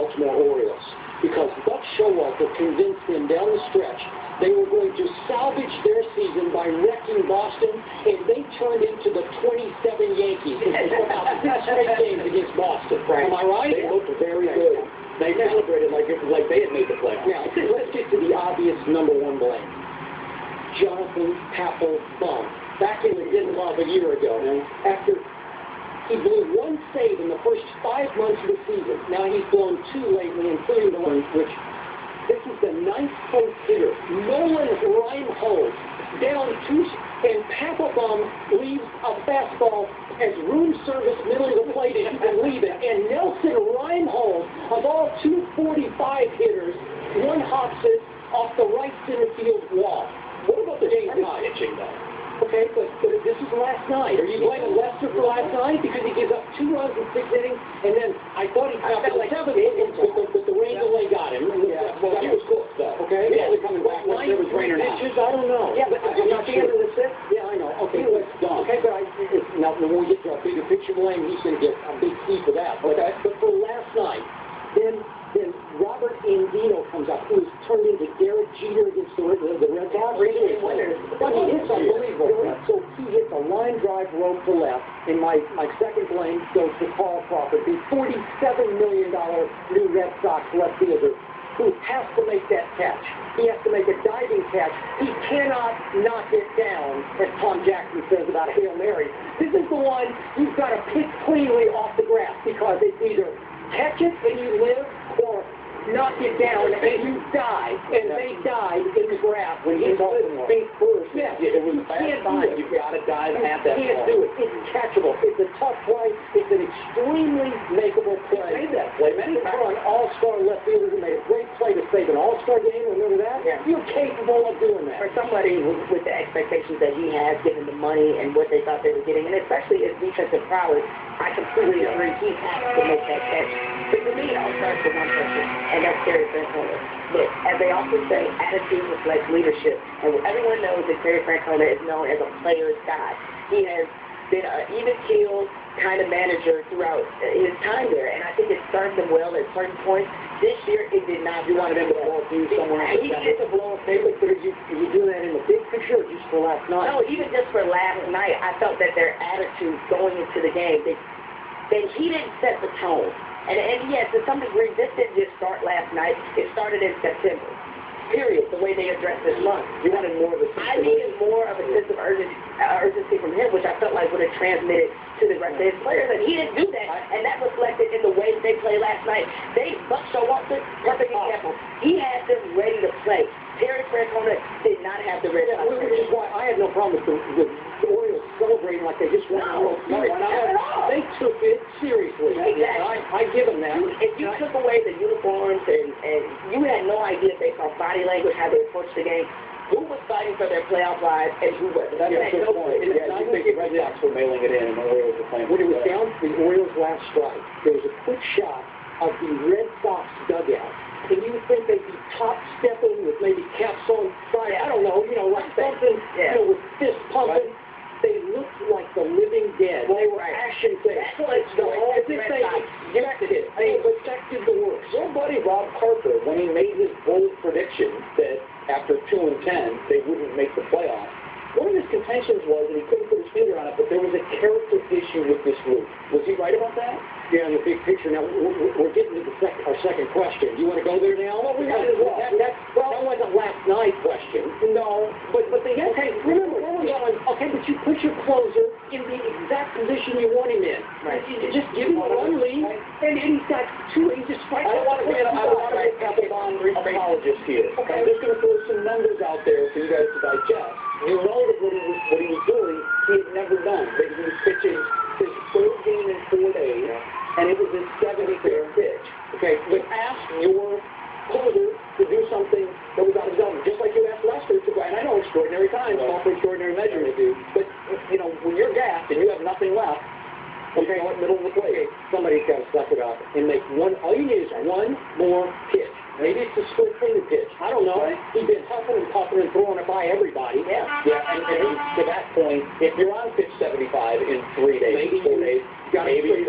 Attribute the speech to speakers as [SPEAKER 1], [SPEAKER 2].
[SPEAKER 1] Baltimore Orioles because Buck Showalter convinced them down the stretch they were going to salvage their season by wrecking Boston, and they turned into the 27 Yankees and put out 6 straight games against Boston.
[SPEAKER 2] Right.
[SPEAKER 1] Am I right?
[SPEAKER 2] They looked very good. They celebrated like they had made the playoffs.
[SPEAKER 1] Now, let's get to the obvious number one blame. Jonathan Papelbon. Back in the Den Love a year ago, after he blew 1 save in the first 5 months of the season. Now he's blown 2 lately, including the one which this is the 9th place hitter. Nolan Reinhold down 2, and Papelbon leaves a fastball as room service middle of the plate, and you can leave it. And Nelson Reinhold, of all 245 hitters, 1 hops it off the right center field wall. What about the game tonight?
[SPEAKER 2] Pitching though.
[SPEAKER 1] Okay, but this is last night. Are you blaming Lester for last night? Because he gives up 2 runs in 6 innings, and then I thought he got like 7 innings, but the rain delay got him.
[SPEAKER 2] Yeah, well, he was close, though.
[SPEAKER 1] Okay?
[SPEAKER 2] Yeah, they're coming back once there was rain or not.
[SPEAKER 1] Pitches, I don't know.
[SPEAKER 2] Yeah, but
[SPEAKER 1] I'm not sure.
[SPEAKER 2] The 6th?
[SPEAKER 1] Yeah, I know. Okay,
[SPEAKER 2] He was done.
[SPEAKER 1] Okay, but now when we get to our bigger picture blame, he's going to get a big C for that. Okay. But for last night, then Robert Andino comes up, who's turned into Derek Jeter against the Red Sox. But he hits unbelievable. So he hits a line drive rope to left, and my second blame goes to Paul Crawford, the $47 million new Red Sox left fielder, who has to make that catch. He has to make a diving catch. He cannot knock it down, as Tom Jackson says about a Hail Mary. This is the one you've got to pick cleanly off the grass, because it's either catch it and you live, or knock it down and you die. And they died in the grass.
[SPEAKER 2] When he hit face first,
[SPEAKER 1] yeah,
[SPEAKER 2] it was a bad sign. You've got to dive at that ball.
[SPEAKER 1] You can't do it. It's catchable. It's a tough play. It's an extremely makeable play.
[SPEAKER 2] He made that play many times.
[SPEAKER 1] For an all-star left fielder who made a great play to save an all-star game, remember that?
[SPEAKER 3] Yeah.
[SPEAKER 1] You're capable of doing that.
[SPEAKER 3] For somebody with the expectations that he has, given the money and what they thought they were getting, and especially his defensive prowess, I completely agree. He has to make that catch. But to me, it all starts with one person, and that's Terry Francona. Look, as they often say, attitude reflects leadership. And everyone knows that Terry Francona is known as a player's guy. He has been an even-keeled kind of manager throughout his time there, and I think it served him well at certain points. This year, it did not.
[SPEAKER 1] You wanted him to blow a few somewhere. He did the blow a favorite, but are you doing that in the big picture or just for last night?
[SPEAKER 3] No, even just for last night, I felt that their attitude going into the game, that he didn't set the tone. And yes, to some degree, this didn't just start last night. It started in September. Period. The way they addressed this month.
[SPEAKER 2] You wanted more of a
[SPEAKER 3] I needed more of a sense of urgency from him, which I felt like would have transmitted to the rest of his players. And he didn't do that, and that reflected in the way they played last night. Buck Showalter, perfect example. He had them ready to play. Terry Francona did not have the Red Sox.
[SPEAKER 1] Which is why I had no problem with the Orioles celebrating like they just won the World Series. They took it seriously.
[SPEAKER 3] Exactly.
[SPEAKER 1] I give them that.
[SPEAKER 3] If you took away the uniforms and you had no idea based on body language how they approached the game, who was fighting for their playoff lives and who wasn't?
[SPEAKER 2] That's a good point. Yeah, you think the Red Sox were mailing it in and the Orioles were playing.
[SPEAKER 1] When it was down to the Orioles' last strike, there was a quick shot of the Red Sox dugout. And you would think they'd be top-stepping with maybe caps on side, I don't know, like something, with fists pumping. They looked like the living dead. They were ashen faced. As if they expected it. They expected the worst.
[SPEAKER 2] Your buddy Rob Parker, when he made his bold prediction that after 2-10 they wouldn't make the playoffs, one of his contentions was that he couldn't put his finger on it, but there was a character issue with this group. Was he right about that?
[SPEAKER 1] Yeah, in the big picture. Now, we're getting to our second question. Do you want to go there now?
[SPEAKER 2] Well, we might as well.
[SPEAKER 1] That wasn't last night question.
[SPEAKER 2] No, but the
[SPEAKER 1] okay, remember, okay, but you put your closer in the exact position you want him in.
[SPEAKER 3] Right.
[SPEAKER 1] You just give him one lead, and he's got 2, he just strikes.
[SPEAKER 2] I don't want to be a Papelbon apologist here.
[SPEAKER 1] Okay.
[SPEAKER 2] I'm just going to throw some numbers out there for you guys to digest. You know that what he was doing, he had never done. He was pitching his 3rd game in 4 days, and it was his 75th pitch. Okay, but ask your closer to do something that was out of his element, just like you asked Lester to go. And I know extraordinary times call for extraordinary measurement, but when you're gassed and you have nothing left, okay, middle of the plate, somebody's got to suck it up and make one. All you need is one more pitch. Maybe it's a split finger pitch. I don't know. He's been huffing and puffing and throwing it by everybody. Yeah, and to that point, if you're on pitch 75 in 3 days, 4 days,
[SPEAKER 1] maybe